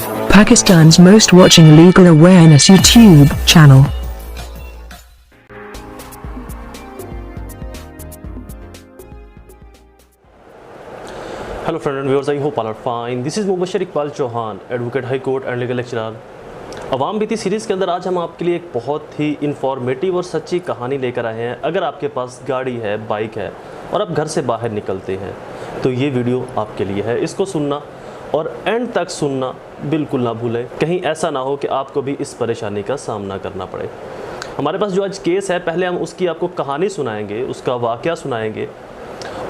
Pakistan's most watching legal awareness YouTube channel. Hello friends and viewers, I hope all are fine. This is Mubashir Iqbal Chauhan, Advocate High Court and Legal Lecturer. अवाम बीती series के अंदर आज हम आपके लिए एक बहुत ही informative और सच्ची कहानी लेकर आए हैं। अगर आपके पास गाड़ी है, बाइक है और आप घर से बाहर निकलते हैं तो ये वीडियो आपके लिए है। इसको सुनना और एंड तक सुनना बिल्कुल ना भूलें, कहीं ऐसा ना हो कि आपको भी इस परेशानी का सामना करना पड़े। हमारे पास जो आज केस है, पहले हम उसकी आपको कहानी सुनाएंगे, उसका वाक़या सुनाएंगे,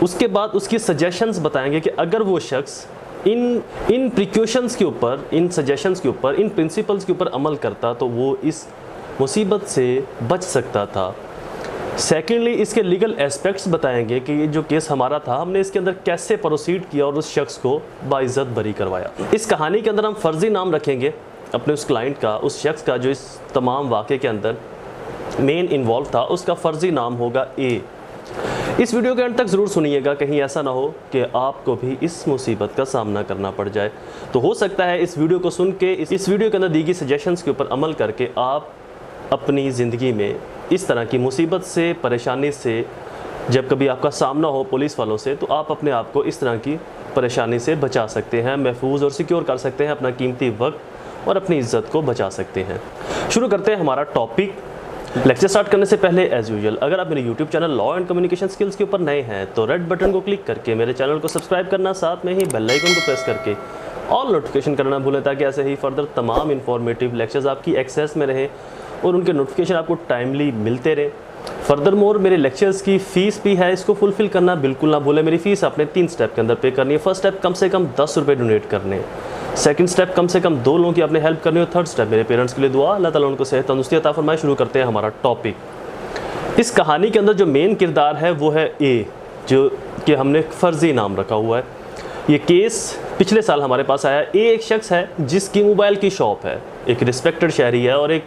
उसके बाद उसकी सजेशंस बताएंगे कि अगर वो शख्स इन प्रिकॉशंस के ऊपर, इन सजेशंस के ऊपर, इन प्रिंसिपल्स के ऊपर अमल करता तो वो इस मुसीबत से बच सकता था। सेकेंडली, इसके लीगल एस्पेक्ट्स बताएंगे कि ये जो केस हमारा था, हमने इसके अंदर कैसे प्रोसीड किया और उस शख्स को बाइज्जत बरी करवाया। इस कहानी के अंदर हम फर्जी नाम रखेंगे अपने उस क्लाइंट का, उस शख्स का जो इस तमाम वाक़े के अंदर मेन इन्वॉल्व था, उसका फर्जी नाम होगा ए। इस वीडियो के अंत तक ज़रूर सुनिएगा, कहीं ऐसा ना हो कि आपको भी इस मुसीबत का सामना करना पड़ जाए। तो हो सकता है इस वीडियो को सुन के, इस वीडियो के अंदर दी गई सजेशंस के ऊपर अमल करके आप अपनी ज़िंदगी में इस तरह की मुसीबत से, परेशानी से, जब कभी आपका सामना हो पुलिस वालों से, तो आप अपने आप को इस तरह की परेशानी से बचा सकते हैं, महफूज और सिक्योर कर सकते हैं, अपना कीमती वक्त और अपनी इज़्ज़त को बचा सकते हैं। शुरू करते हैं हमारा टॉपिक। लेक्चर स्टार्ट करने से पहले एज यूजुअल, अगर आप मेरे YouTube channel law and communication skills के ऊपर नए हैं तो रेड बटन को क्लिक करके मेरे चैनल को सब्सक्राइब करना, साथ में ही बेल आइकन को प्रेस करके ऑल नोटिफिकेशन करना भूलें, ताकि ऐसे ही फर्दर तमाम इंफॉर्मेटिव लेक्चर्स आपकी एक्सेस में रहे और उनके नोटिफिकेशन आपको टाइमली मिलते रहे। फर्दर मोर, मेरे लेक्चर्स की फ़ीस भी है, इसको फुलफ़िल करना बिल्कुल ना भूलें। मेरी फ़ीस आपने 3 स्टेप के अंदर पे करनी है। फर्स्ट स्टेप, कम से कम 10 रुपये डोनेट करने। सेकंड स्टेप, कम से कम 2 लोगों की आपने हेल्प करनी हो। थर्ड स्टेप, मेरे पेरेंट्स के लिए दुआ, अल्लाह ताला उनको सेहत तंदुरुस्ती अता फरमाए। शुरू करते हैं हमारा टॉपिक। इस कहानी के अंदर जो मेन किरदार है वो है ए, जो कि हमने फ़र्जी नाम रखा हुआ है। ये केस पिछले साल हमारे पास आया। ए एक शख्स है जिसकी मोबाइल की शॉप है, एक रिस्पेक्टेड शहरी है और एक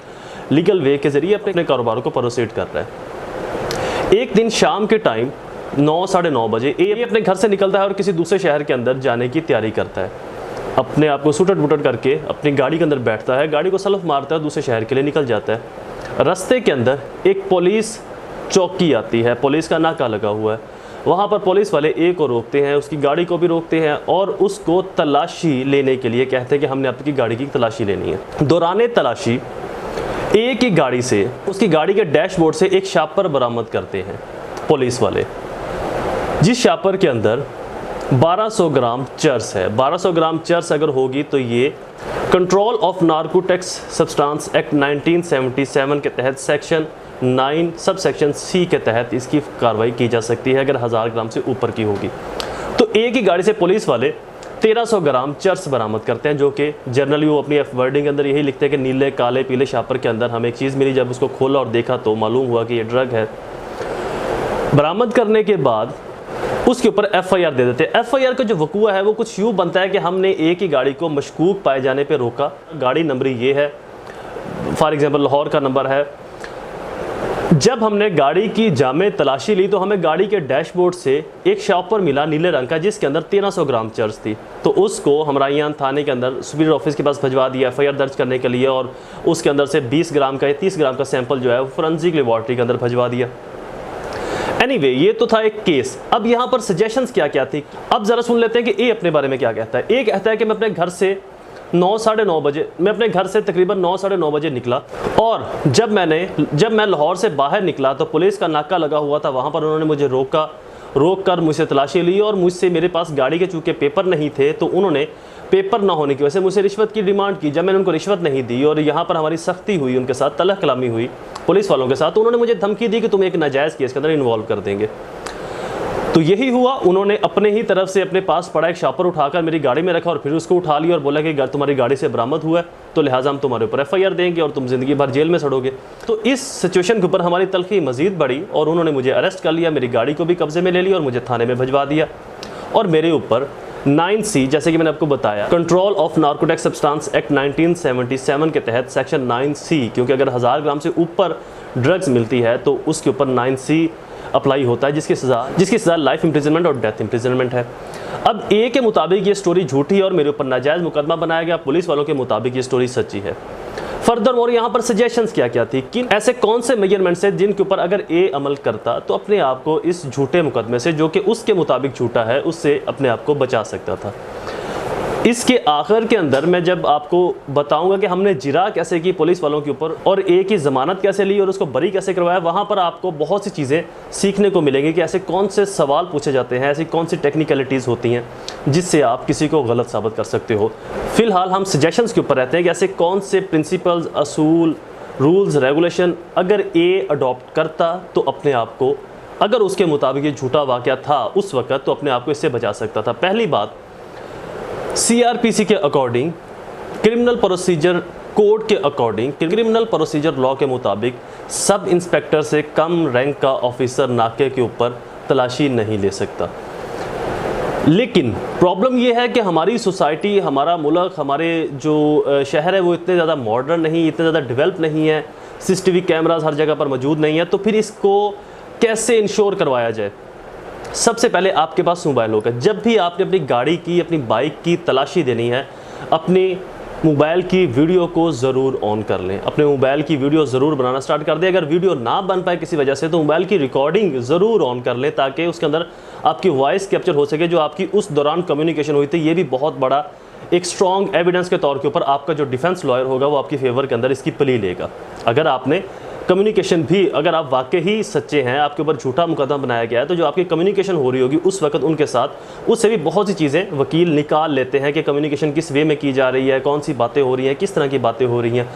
लीगल वे के ज़रिए अपने कारोबार को प्रोसीड कर रहा है। एक दिन शाम के टाइम 9, साढ़े 9 बजे ए अपने घर से निकलता है और किसी दूसरे शहर के अंदर जाने की तैयारी करता है। अपने आप को सुटट बुटट करके अपनी गाड़ी के अंदर बैठता है, गाड़ी को सलफ मारता है, दूसरे शहर के लिए निकल जाता है। रास्ते के अंदर एक पुलिस चौकी आती है, पुलिस का नाका लगा हुआ है। वहाँ पर पुलिस वाले ए को रोकते हैं, उसकी गाड़ी को भी रोकते हैं और उसको तलाशी लेने के लिए कहते हैं कि हमने आपकी गाड़ी की तलाशी लेनी है। दौरान तलाशी ए की गाड़ी से, उसकी गाड़ी के डैशबोर्ड से एक शापर बरामद करते हैं पुलिस वाले, जिस शापर के अंदर 1200 ग्राम चर्स है। 1200 ग्राम चर्स अगर होगी तो ये control of narcotics substance act 1977 के तहत सेक्शन 9 सब सेक्शन सी के तहत इसकी कार्रवाई की जा सकती है अगर 1000 ग्राम से ऊपर की होगी। तो ए की गाड़ी से पुलिस वाले 1300 ग्राम चर्स बरामद करते हैं, जो कि जनरली वो अपनी वर्डिंग के अंदर यही लिखते हैं कि नीले, काले, पीले शापर के अंदर हमें एक चीज़ मिली। जब उसको खोला और देखा तो मालूम हुआ कि ये ड्रग है। बरामद करने के बाद उसके ऊपर FIR दे देते हैं। FIR का जो वकूआ है वो कुछ यूँ बनता है कि हमने ए की गाड़ी को मशकूक पाए जाने पे रोका, गाड़ी नंबर ये है, फॉर एग्जांपल लाहौर का नंबर है। जब हमने गाड़ी की जामे तलाशी ली तो हमें गाड़ी के डैशबोर्ड से एक शॉपर मिला नीले रंग का, जिसके अंदर 1300 ग्राम चर्स थी। तो उसको हमरायान थाने के अंदर सुपीरियर ऑफिस के पास भिजवा दिया FIR दर्ज करने के लिए, और उसके अंदर से 20 ग्राम का या 30 ग्राम का सैंपल जो है वो फोरेंसिक लेबॉरेटरी के अंदर भिजवा दिया। एनीवे, ये तो था एक केस। अब यहाँ पर सजेशंस क्या क्या थी, अब ज़रा सुन लेते हैं कि ए अपने बारे में क्या कहता है। ए कहता है कि मैं अपने घर से 9, साढ़े 9 बजे, मैं अपने घर से तकरीबन 9, साढ़े 9 बजे निकला, और जब मैं लाहौर से बाहर निकला तो पुलिस का नाका लगा हुआ था। वहाँ पर उन्होंने मुझे रोक कर मुझसे तलाशी ली और मुझसे, मेरे पास गाड़ी के चूँकि पेपर नहीं थे तो उन्होंने पेपर ना होने की वजह से मुझसे रिश्वत की डिमांड की। जब मैंने उनको रिश्वत नहीं दी और यहाँ पर हमारी सख्ती हुई, उनके साथ तलह कलामी हुई पुलिस वालों के साथ, तो उन्होंने मुझे धमकी दी कि तुम एक नाजायज़ केस के अंदर इन्वॉल्व कर देंगे। तो यही हुआ, उन्होंने अपने ही तरफ से अपने पास पड़ा एक शॉपर उठाकर मेरी गाड़ी में रखा और फिर उसको उठा लिया और बोला कि तुम्हारी गाड़ी से बरामद हुआ है तो लिहाजा हम तुम्हारे ऊपर FIR देंगे और तुम ज़िंदगी भर जेल में सड़ोगे। तो इस सिचुएशन के ऊपर हमारी तलखी मज़ीद बढ़ी और उन्होंने मुझे अरेस्ट कर लिया, मेरी गाड़ी को भी कब्जे में ले लिया और मुझे थाने में भिजवा दिया। और मेरे ऊपर 9C, जैसे कि मैंने आपको बताया, control of narcotics substance act 1977 के तहत सेक्शन 9C, क्योंकि अगर 1000 ग्राम से ऊपर ड्रग्स मिलती है तो उसके ऊपर 9C अप्लाई होता है, जिसकी सज़ा लाइफ इम्प्रिजनमेंट और डेथ इम्प्रिजनमेंट है। अब ए के मुताबिक ये स्टोरी झूठी है और मेरे ऊपर नाजायज़ मुकदमा बनाया गया, पुलिस वालों के मुताबिक ये स्टोरी सच्ची है। फर्दर मोर यहाँ पर सजेशंस क्या क्या थी कि ऐसे कौन से मेजरमेंट्स हैं जिनके ऊपर अगर ए अमल करता तो अपने आप को इस झूठे मुकदमे से, जो कि उसके मुताबिक झूठा है, उससे अपने आप को बचा सकता था। इसके आखिर के अंदर मैं जब आपको बताऊंगा कि हमने जिरा कैसे की पुलिस वालों के ऊपर और ए की ज़मानत कैसे ली और उसको बरी कैसे करवाया, वहाँ पर आपको बहुत सी चीज़ें सीखने को मिलेंगी कि ऐसे कौन से सवाल पूछे जाते हैं, ऐसी कौन सी टेक्निकलिटीज़ होती हैं जिससे आप किसी को गलत साबित कर सकते हो। फ़िलहाल हम सजेशंस के ऊपर रहते हैं कि ऐसे कौन से प्रिंसिपल्स, असूल, रूल्स, रेगुलेशन अगर ए अडॉप्ट करता तो अपने आप को, अगर उसके मुताबिक ये झूठा वाक़या था उस वक़्त, तो अपने आप को इससे बचा सकता था। पहली बात, CRPC के अकॉर्डिंग, क्रिमिनल प्रोसीजर कोड के अकॉर्डिंग, क्रिमिनल प्रोसीजर लॉ के मुताबिक सब इंस्पेक्टर से कम रैंक का ऑफिसर नाके के ऊपर तलाशी नहीं ले सकता। लेकिन प्रॉब्लम यह है कि हमारी सोसाइटी, हमारा मुल्क, हमारे जो शहर है वो इतने ज़्यादा मॉडर्न नहीं, इतने ज़्यादा डेवलप नहीं है, CCTV कैमरास हर जगह पर मौजूद नहीं है। तो फिर इसको कैसे इंश्योर करवाया जाए? सबसे पहले आपके पास मोबाइल होगा। जब भी आपने अपनी गाड़ी की, अपनी बाइक की तलाशी देनी है, अपने मोबाइल की वीडियो को ज़रूर ऑन कर लें, अपने मोबाइल की वीडियो ज़रूर बनाना स्टार्ट कर दें। अगर वीडियो ना बन पाए किसी वजह से तो मोबाइल की रिकॉर्डिंग ज़रूर ऑन कर लें, ताकि उसके अंदर आपकी वॉइस कैप्चर हो सके जो आपकी उस दौरान कम्युनिकेशन हुई थी। ये भी बहुत बड़ा एक स्ट्रॉन्ग एविडेंस के तौर के ऊपर आपका जो डिफेंस लॉयर होगा वो आपकी फेवर के अंदर इसकी प्ली लेगा। अगर आपने कम्युनिकेशन भी, अगर आप वाकई ही सच्चे हैं, आपके ऊपर झूठा मुकदमा बनाया गया है, तो जो आपकी कम्युनिकेशन हो रही होगी उस वक्त उनके साथ, उससे भी बहुत सी चीज़ें वकील निकाल लेते हैं कि कम्युनिकेशन किस वे में की जा रही है, कौन सी बातें हो रही हैं, किस तरह की बातें हो रही हैं।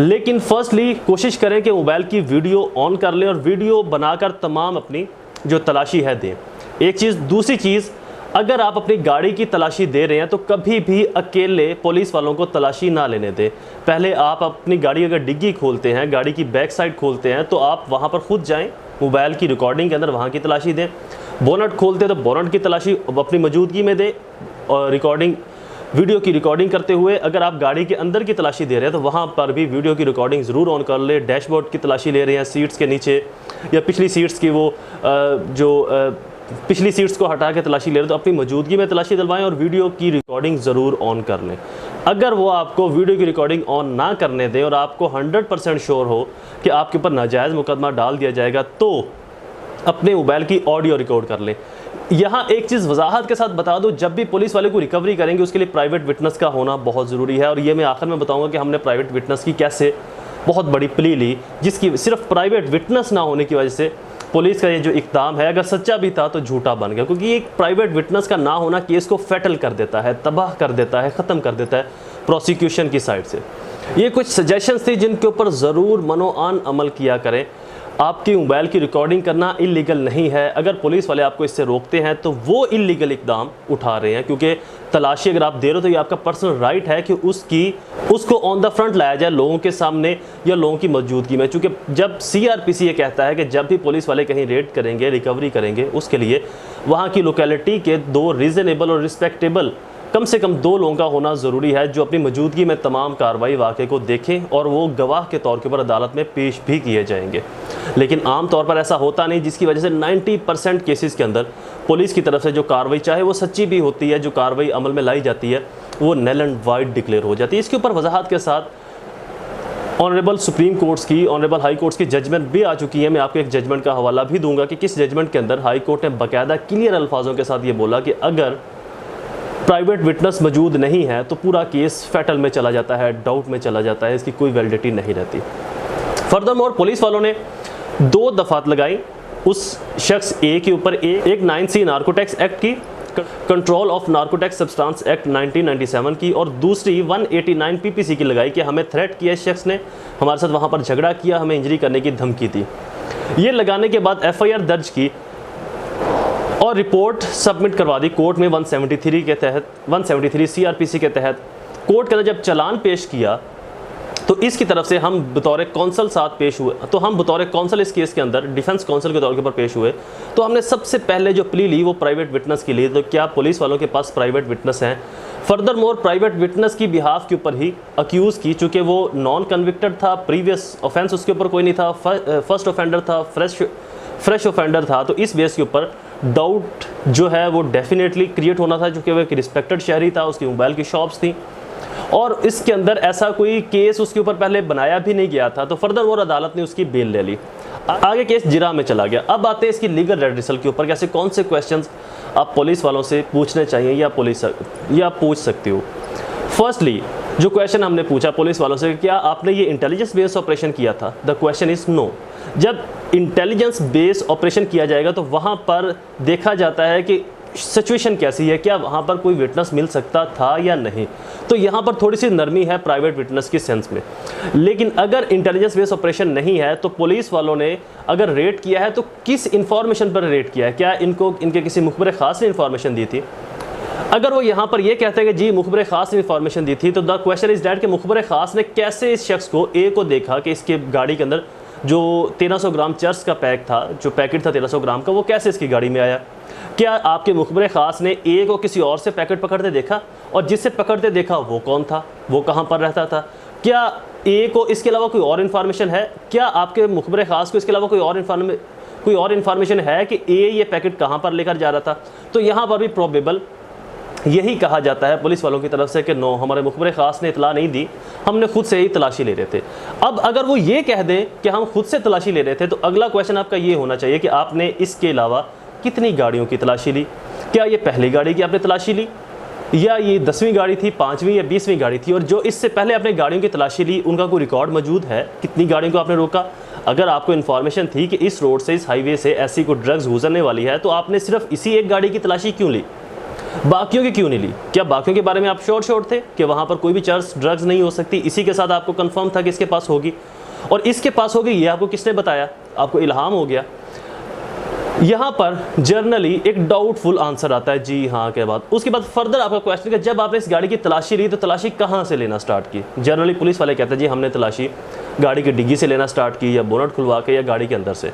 लेकिन फर्स्टली कोशिश करें कि मोबाइल की वीडियो ऑन कर लें और वीडियो बनाकर तमाम अपनी जो तलाशी है दें। एक चीज़। दूसरी चीज़, अगर आप अपनी गाड़ी की तलाशी दे रहे हैं तो कभी भी अकेले पुलिस वालों को तलाशी ना लेने दें। पहले आप अपनी गाड़ी अगर डिग्गी खोलते हैं, गाड़ी की बैक साइड खोलते हैं, तो आप वहाँ पर खुद जाएं, मोबाइल की रिकॉर्डिंग के अंदर वहाँ की तलाशी दें। बोनट खोलते हैं तो बोनट की तलाशी अपनी मौजूदगी में दें और रिकॉर्डिंग, वीडियो की रिकॉर्डिंग करते हुए। अगर आप गाड़ी के अंदर की तलाशी दे रहे हैं तो वहाँ पर भी वीडियो की रिकॉर्डिंग ज़रूर ऑन कर ले। डैशबोर्ड की तलाशी ले रहे हैं, सीट्स के नीचे या पिछली सीट्स की वो पिछली सीट्स को हटा के तलाशी ले रहे हैं तो अपनी मौजूदगी में तलाशी दिलवाएं और वीडियो की रिकॉर्डिंग ज़रूर ऑन कर लें। अगर वो आपको वीडियो की रिकॉर्डिंग ऑन ना करने दें और आपको 100% श्योर हो कि आपके ऊपर नाजायज़ मुकदमा डाल दिया जाएगा, तो अपने मोबाइल की ऑडियो रिकॉर्ड कर लें। यहाँ एक चीज़ वजाहत के साथ बता दूँ, जब भी पुलिस वाले को रिकवरी करेंगे उसके लिए प्राइवेट विटनेस का होना बहुत ज़रूरी है। और ये मैं आखिर में बताऊँगा कि हमने प्राइवेट विटनेस की कैसे बहुत बड़ी प्ली ली, जिसकी सिर्फ प्राइवेट विटनेस ना होने की वजह से पुलिस का ये जो इक़दाम है अगर सच्चा भी था तो झूठा बन गया, क्योंकि एक प्राइवेट विटनेस का ना होना केस को फैटल कर देता है, तबाह कर देता है, ख़त्म कर देता है प्रोसिक्यूशन की साइड से। ये कुछ सजेशंस थी जिनके ऊपर ज़रूर मनोआन अमल किया करें। आपकी मोबाइल की रिकॉर्डिंग करना इलीगल नहीं है। अगर पुलिस वाले आपको इससे रोकते हैं तो वो इलीगल इक़दाम उठा रहे हैं, क्योंकि तलाशी अगर आप दे रहे हो तो ये आपका पर्सनल राइट है कि उसको ऑन द फ्रंट लाया जाए लोगों के सामने या लोगों की मौजूदगी में। चूँकि जब CRPC ये कहता है कि जब भी पुलिस वाले कहीं रेड करेंगे, रिकवरी करेंगे, उसके लिए वहाँ की लोकेलिटी के 2 रीज़नेबल और रिस्पेक्टेबल कम से कम 2 लोगों का होना ज़रूरी है जो अपनी मौजूदगी में तमाम कार्रवाई वाक़े को देखें और वो गवाह के तौर के ऊपर अदालत में पेश भी किए जाएंगे। लेकिन आम तौर पर ऐसा होता नहीं, जिसकी वजह से 90% केसेस के अंदर पुलिस की तरफ से जो कार्रवाई, चाहे वो सच्ची भी होती है, जो कार्रवाई अमल में लाई जाती है वो नल एंड वाइड डिक्लेयर हो जाती है। इसके ऊपर वजाहत के साथ ऑनरेबल सुप्रीम कोर्ट्स की, ऑनरेबल हाई कोर्ट्स की जजमेंट भी आ चुकी है। मैं आपको एक जजमेंट का हवाला भी दूंगा कि किस जजमेंट के अंदर हाई कोर्ट ने बाकायदा क्लियर अल्फाजों के साथ ये बोला कि अगर प्राइवेट विटनेस मौजूद नहीं है तो पूरा केस फैटल में चला जाता है, डाउट में चला जाता है, इसकी कोई वैलिडिटी नहीं रहती। फर्दरमोर पुलिस वालों ने 2 दफात लगाई उस शख्स ए के ऊपर, एक 9C नार्कोटिक्स एक्ट की, control of narcotics substance act 1997 की, और दूसरी 189 PPC की लगाई कि हमें थ्रेट किया इस शख्स ने, हमारे साथ वहाँ पर झगड़ा किया, हमें इंजरी करने की धमकी दी। ये लगाने के बाद FIR दर्ज की और रिपोर्ट सबमिट करवा दी कोर्ट में 173 के तहत, 173 CRPC के तहत। कोर्ट के अंदर जब चालान पेश किया तो इसकी तरफ से हम बतौर कौंसल साथ पेश हुए, तो हम बतौर कौंसल इस केस के अंदर डिफेंस कौंसल के तौर के ऊपर पेश हुए। तो हमने सबसे पहले जो प्ली ली वो प्राइवेट विटनेस की ली। तो क्या पुलिस वालों के पास प्राइवेट विटनेस हैं? फर्दरमोर प्राइवेट विटनेस की बिहाफ के ऊपर ही अक्यूज़ की, चूँकि वो नॉन कन्विक्टेड था, प्रीवियस ऑफेंस उसके ऊपर कोई नहीं था, फर्स्ट ऑफेंडर था, फ्रेश ऑफेंडर था, तो इस बेस के ऊपर डाउट जो है वो डेफिनेटली क्रिएट होना था, क्योंकि वो एक रिस्पेक्टेड शहरी था, उसकी मोबाइल की शॉप्स थी और इसके अंदर ऐसा कोई केस उसके ऊपर पहले बनाया भी नहीं गया था। तो फर्दर वो अदालत ने उसकी बेल ले ली। आगे केस जिरा में चला गया। अब आते हैं इसकी लीगल रेड्रेसल के ऊपर, कैसे कौन से क्वेश्चंस आप पुलिस वालों से पूछने चाहिए या पूछ सकते हो। फर्स्टली जो क्वेश्चन हमने पूछा पुलिस वालों से, क्या आपने ये इंटेलिजेंस बेस्ड ऑपरेशन किया था? The question is no. जब इंटेलिजेंस बेस्ड ऑपरेशन किया जाएगा तो वहाँ पर देखा जाता है कि सिचुएशन कैसी है, क्या वहाँ पर कोई विटनेस मिल सकता था या नहीं। तो यहाँ पर थोड़ी सी नरमी है प्राइवेट विटनेस की सेंस में। लेकिन अगर इंटेलिजेंस बेस्ड ऑपरेशन नहीं है तो पुलिस वालों ने अगर रेड किया है तो किस इंफॉर्मेशन पर रेड किया है? क्या इनको इनके किसी मुखबिर ख़ास ने इंफॉर्मेशन दी थी? अगर वो यहाँ पर ये कहते हैं कि जी मुखबिर ख़ास ने इंफॉर्मेशन दी थी, तो द क्वेश्चन इज डैट कि मुखबिर ख़ास ने कैसे इस शख्स को ए को देखा कि इसके गाड़ी के अंदर जो 1300 ग्राम चर्स का पैक था, जो पैकेट था 1300 ग्राम का, वो कैसे इसकी गाड़ी में आया? क्या आपके मुखबिर ख़ास ने ए को किसी और से पैकेट पकड़ते देखा? और जिससे पकड़ते देखा वो कौन था, वो कहाँ पर रहता था? क्या ए को इसके अलावा कोई और इन्फॉर्मेशन है? क्या आपके मुखबिर ख़ास को इसके अलावा कोई और इन्फॉर्मेशन है कि ए ये पैकेट कहाँ पर लेकर जा रहा था? तो यहाँ पर भी प्रोबेबल यही कहा जाता है पुलिस वालों की तरफ से कि नो, हमारे मुखबिर ख़ास ने इतला नहीं दी, हमने खुद से ही तलाशी ले रहे थे। अब अगर वो ये कह दें कि हम खुद से तलाशी ले रहे थे, तो अगला क्वेश्चन आपका ये होना चाहिए कि आपने इसके अलावा कितनी गाड़ियों की तलाशी ली? क्या ये पहली गाड़ी की आपने तलाशी ली, या ये 10वीं गाड़ी थी, 5वीं या 20वीं गाड़ी थी? और जो इससे पहले आपने गाड़ियों की तलाशी ली उनका कोई रिकॉर्ड मौजूद है, कितनी गाड़ियों को आपने रोका? अगर आपको इन्फॉर्मेशन थी कि इस रोड से, इस हाईवे से ऐसी कोई ड्रग्स गुजरने वाली है, तो आपने सिर्फ इसी एक गाड़ी की तलाशी क्यों ली, बाकियों की क्यों नहीं ली? क्या बाकियों के बारे में आप श्योर थे कि वहाँ पर कोई भी चर्स ड्रग्स नहीं हो सकती? इसी के साथ आपको कंफर्म था कि इसके पास होगी, और इसके पास होगी ये आपको किसने बताया? आपको इल्हाम हो गया। यहाँ पर जर्नली एक डाउटफुल आंसर आता है, जी हाँ के बाद। उसके बाद फर्दर आपका क्वेश्चन है, जब आपने इस गाड़ी की तलाशी ली तो तलाशी कहाँ से लेना स्टार्ट की? जर्नली पुलिस वाले कहते हैं जी हमने तलाशी गाड़ी की डिग्गी से लेना स्टार्ट की, या बोनट खुलवा के, या गाड़ी के अंदर से।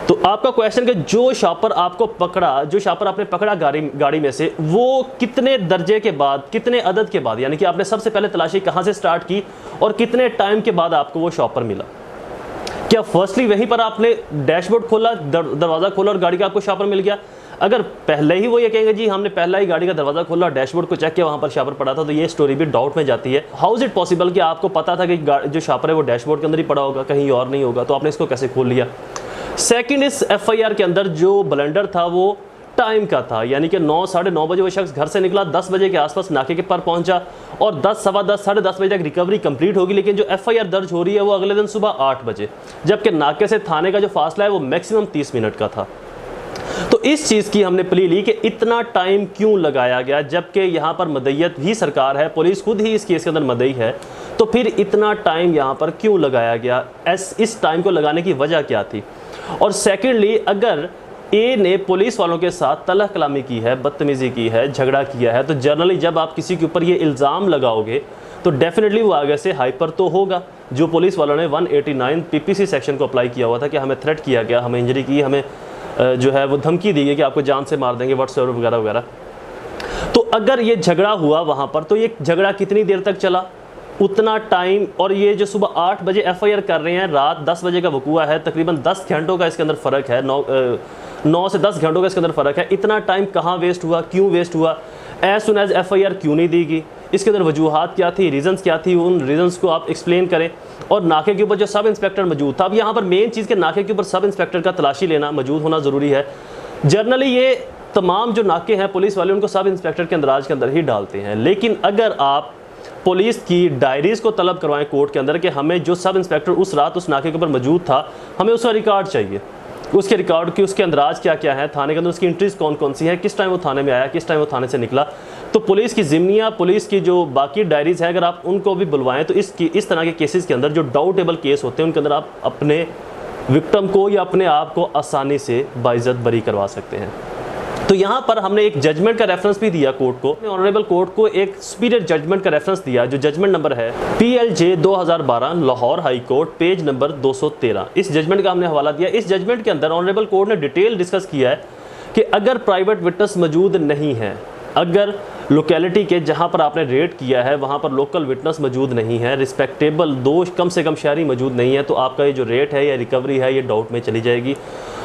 तो आपका क्वेश्चन कि जो शॉपर आपने पकड़ा गाड़ी में से, वो कितने दर्जे के बाद, कितने अदद के बाद, यानी कि आपने सबसे पहले तलाशी कहाँ से स्टार्ट की और कितने टाइम के बाद आपको वो शॉपर मिला? क्या फर्स्टली वहीं पर आपने डैशबोर्ड खोला, दरवाज़ा खोला और गाड़ी का आपको शॉपर मिल गया? अगर पहले ही वो ये कहेंगे जी हमने पहला ही गाड़ी का दरवाज़ा खोला, डैशबोर्ड को चेक किया, वहाँ पर शॉपर पड़ा था, तो ये स्टोरी भी डाउट में जाती है। हाउ इज इट पॉसिबल कि आपको पता था कि जो शॉपर है वो डैशबोर्ड के अंदर ही पड़ा होगा, कहीं और नहीं होगा, तो आपने इसको कैसे खोल लिया? सेकंड, इस एफआईआर के अंदर जो ब्लंडर था वो टाइम का था, यानी कि 9, साढ़े 9 बजे वो शख्स घर से निकला, 10 बजे के आसपास नाके के पर पहुंचा और 10, सवा 10, साढ़े 10 बजे तक रिकवरी कंप्लीट होगी। लेकिन जो एफआईआर दर्ज हो रही है वो अगले दिन सुबह 8 बजे, जबकि नाके से थाने का जो फासला है वो मैक्सिमम 30 मिनट का था। तो इस चीज़ की हमने प्ली ली कि इतना टाइम क्यों लगाया गया, जबकि यहाँ पर मदईयत भी सरकार है, पुलिस खुद ही इस केस के अंदर मदई है, तो फिर इतना टाइम यहाँ पर क्यों लगाया गया? इस टाइम को लगाने की वजह क्या थी? और सेकेंडली, अगर ए ने पुलिस वालों के साथ तलह कलामी की है, बदतमीज़ी की है, झगड़ा किया है, तो जनरली जब आप किसी के ऊपर ये इल्ज़ाम लगाओगे तो डेफिनेटली वो आगे से हाइपर तो होगा। जो पुलिस वालों ने 189 पीपीसी सेक्शन को अप्लाई किया हुआ था कि हमें थ्रेट किया गया, हमें इंजरी की, हमें जो है वो धमकी दी गई कि आपको जान से मार देंगे, व्हाट्सएवर वगैरह वगैरह। तो अगर ये झगड़ा हुआ वहाँ पर, तो ये झगड़ा कितनी देर तक चला? उतना टाइम। और ये जो सुबह 8 बजे एफआईआर कर रहे हैं, रात 10 बजे का वकूआ है, तकरीबन 10 घंटों का इसके अंदर फ़र्क है, 9 से 10 घंटों का इसके अंदर फ़र्क है। इतना टाइम कहाँ वेस्ट हुआ, क्यों वेस्ट हुआ? एज सुन एज एफआईआर क्यों नहीं दी गई? इसके अंदर वजूहात क्या थी, रीजंस क्या थी? उन रीजंस को आप एक्सप्लेन करें। और नाके के ऊपर जो सब इंस्पेक्टर मौजूद था, अब यहाँ पर मेन चीज़ के नाके के ऊपर सब इंस्पेक्टर का तलाशी लेना मौजूद होना ज़रूरी है। जनरली ये तमाम जो नाके हैं पुलिस वाले उनको सब इंस्पेक्टर के अंदराज के अंदर ही डालते हैं, लेकिन अगर आप पुलिस की डायरीज़ को तलब करवाएं कोर्ट के अंदर कि हमें जो सब इंस्पेक्टर उस रात उस नाके के ऊपर मौजूद था, हमें उसका रिकॉर्ड चाहिए, उसके रिकॉर्ड की, उसके अंदराज क्या क्या है, थाने के अंदर उसकी एंट्रीज कौन कौन सी हैं, किस टाइम वो थाने में आया, किस टाइम वो थाने से निकला। तो पुलिस की ज़िम्नियाँ, पुलिस की जो बाकी डायरीज़ हैं, अगर आप उनको भी बुलवाएं तो इस तरह के केसेस के अंदर जो डाउटेबल केस होते हैं उनके अंदर आप अपने विक्टिम को या अपने आप को आसानी से बाइज्जत बरी करवा सकते हैं। तो यहाँ पर हमने एक जजमेंट का रेफरेंस भी दिया कोर्ट को, ऑनरेबल कोर्ट को एक सुपीरियर जजमेंट का रेफरेंस दिया, जो जजमेंट नंबर है PLJ 2012 Lahore high court, page number 213। इस जजमेंट का हमने हवाला दिया। इस जजमेंट के अंदर ऑनरेबल कोर्ट ने डिटेल डिस्कस किया है कि अगर प्राइवेट विटनेस मौजूद नहीं है, अगर लोकेलिटी के जहाँ पर आपने रेड किया है वहाँ पर लोकल विटनेस मौजूद नहीं है, रिस्पेक्टेबल 2 कम से कम शहरी मौजूद नहीं है, तो आपका ये जो रेट है या रिकवरी है ये डाउट में चली जाएगी।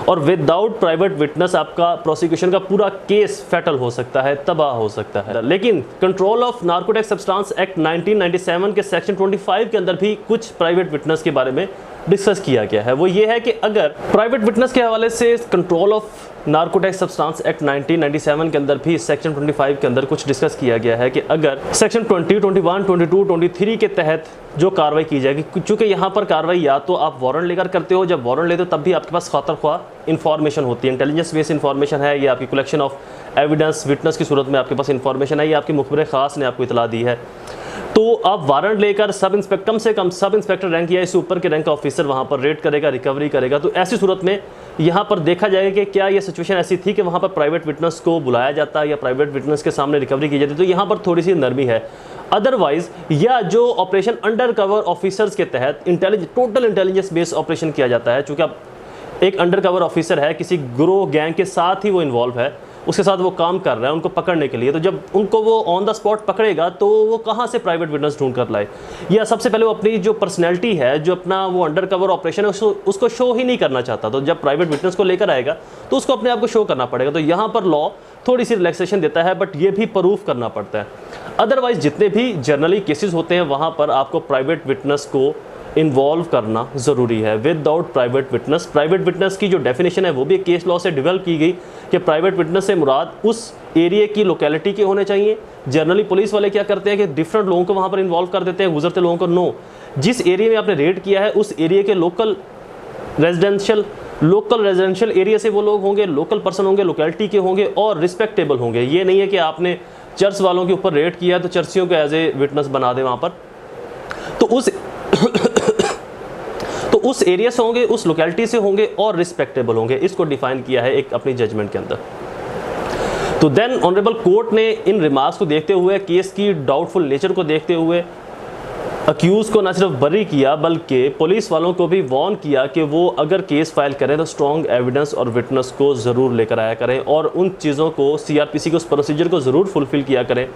और विदाउट प्राइवेट विटनेस आपका प्रोसिक्यूशन का पूरा केस फैटल हो सकता है, तबाह हो सकता है। लेकिन control of narcotic substance act 1997 के सेक्शन 25 के अंदर भी कुछ प्राइवेट विटनेस के बारे में डिस्कस किया गया है। वो ये है कि अगर प्राइवेट विटनेस के हवाले से control of narcotic substance act 1997 के अंदर भी सेक्शन 25 के अंदर कुछ डिस्कस किया गया है कि अगर सेक्शन 20, 21, 22, 23 के तहत जो कार्रवाई की जाएगी, चूंकि यहाँ पर कार्रवाई या तो आप वारंट लेकर करते हो, जब वारंट लेते हो तब भी आपके पास खातर ख्वाह इन्फॉर्मेशन होती है, इंटेलिजेंस बेस्ड इन्फॉर्मेशन है, ये आपकी कलेक्शन ऑफ एविडेंस विटनेस की सूरत में आपके पास इन्फॉर्मेशन है, ये आपकी मुखबिर खास ने आपको इतला दी है, तो आप वारंट लेकर सब इंस्पेक्टर, कम से कम सब इंस्पेक्टर रैंक या इससे ऊपर के रैंक का ऑफिसर वहाँ पर रेड करेगा, रिकवरी करेगा। तो ऐसी सूरत में यहाँ पर देखा जाएगा कि क्या ये सिचुएशन ऐसी थी कि वहाँ पर प्राइवेट विटनेस को बुलाया जाता है या प्राइवेट विटनेस के सामने रिकवरी की जाती है, तो यहाँ पर थोड़ी सी नरमी है। अदरवाइज या जो ऑपरेशन अंडर कवर ऑफिसर्स के तहत टोटल इंटेलिजेंस बेस्ड ऑपरेशन किया जाता है, चूँकि अब एक अंडर कवर ऑफिसर है, किसी ग्रोह गैंग के साथ ही वो इन्वॉल्व है, उसके साथ वो काम कर रहा है उनको पकड़ने के लिए, तो जब उनको वो ऑन द स्पॉट पकड़ेगा तो वो कहाँ से प्राइवेट विटनेस ढूंढ कर लाए, या सबसे पहले वो अपनी जो पर्सनैलिटी है, जो अपना वो अंडर कवर ऑपरेशन है उसको शो ही नहीं करना चाहता, तो जब प्राइवेट विटनेस को लेकर आएगा तो उसको अपने आप को शो करना पड़ेगा। तो यहाँ पर लॉ थोड़ी सी रिलैक्सेशन देता है, बट ये भी प्रूफ करना पड़ता है। अदरवाइज जितने भी जनरली केसेस होते हैं वहाँ पर आपको प्राइवेट विटनेस को इन्वॉल्व करना ज़रूरी है। विदाउट प्राइवेट विटनेस की जो डेफिनेशन है वो भी केस लॉ से डेवलप की गई कि प्राइवेट विटनेस से मुराद उस एरिया की लोकेलिटी के होने चाहिए। जनरली पुलिस वाले क्या करते हैं कि डिफरेंट लोगों को वहाँ पर इन्वॉल्व कर देते हैं, गुजरते लोगों को नो, जिस एरिया में आपने रेड किया है उस एरिया के लोकल रेजिडेंशियल एरिया से वो लोग होंगे, लोकल पर्सन होंगे, लोकेलिटी के होंगे और रिस्पेक्टेबल होंगे। ये नहीं है कि आपने चर्च वालों के ऊपर रेड किया है तो चर्चियों को एज ए विटनेस बना दे वहाँ पर, तो उस एरिया से होंगे, उस लोकेलिटी से होंगे और रिस्पेक्टेबल होंगे। इसको डिफाइन किया है एक अपनी जजमेंट के अंदर। तो देन ऑनरेबल कोर्ट ने इन रिमार्क्स को देखते हुए, केस की डाउटफुल नेचर को देखते हुए अक्यूज को न सिर्फ बरी किया बल्कि पुलिस वालों को भी वार्न किया कि वो अगर केस फाइल करें तो स्ट्रॉन्ग एविडेंस और विटनेस को ज़रूर लेकर आया करें और उन चीज़ों को सीआरपीसी के उस प्रोसीजर को ज़रूर फुलफिल किया करें,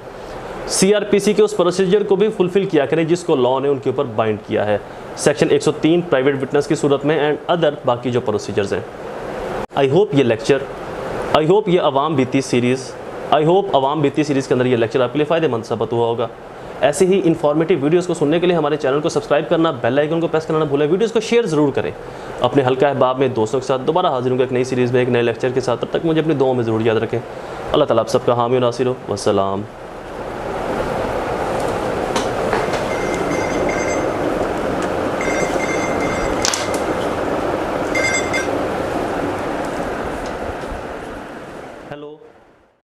सीआरपीसी के उस प्रोसीजर को भी फुलफिल किया करें जिसको लॉ ने उनके ऊपर बाइंड किया है, सेक्शन 103 प्राइवेट विटनेस की सूरत में एंड अदर बाकी जो प्रोसीजर्स हैं। आई होप ये लेक्चर, आई होप ये अवाम बीती सीरीज़ के अंदर ये लेक्चर आपके लिए फ़ायदेमंद साबित हुआ होगा। ऐसे ही इन्फॉर्मेटिव वीडियोस को सुनने के लिए हमारे चैनल को सब्सक्राइब करना, बेल आइकन को प्रेस करना ना भूलें, वीडियोस को शेयर ज़रूर करें अपने हल्का अहबाब में दोस्तों के साथ। दोबारा हाजिर होंगे एक नई सीरीज़ में एक नए लेक्चर के साथ, तब तक मुझे अपनी दुआओं में ज़रूर याद रखें। अल्लाह ताला आप सबका हामी और नासिर हो। वस्सलाम।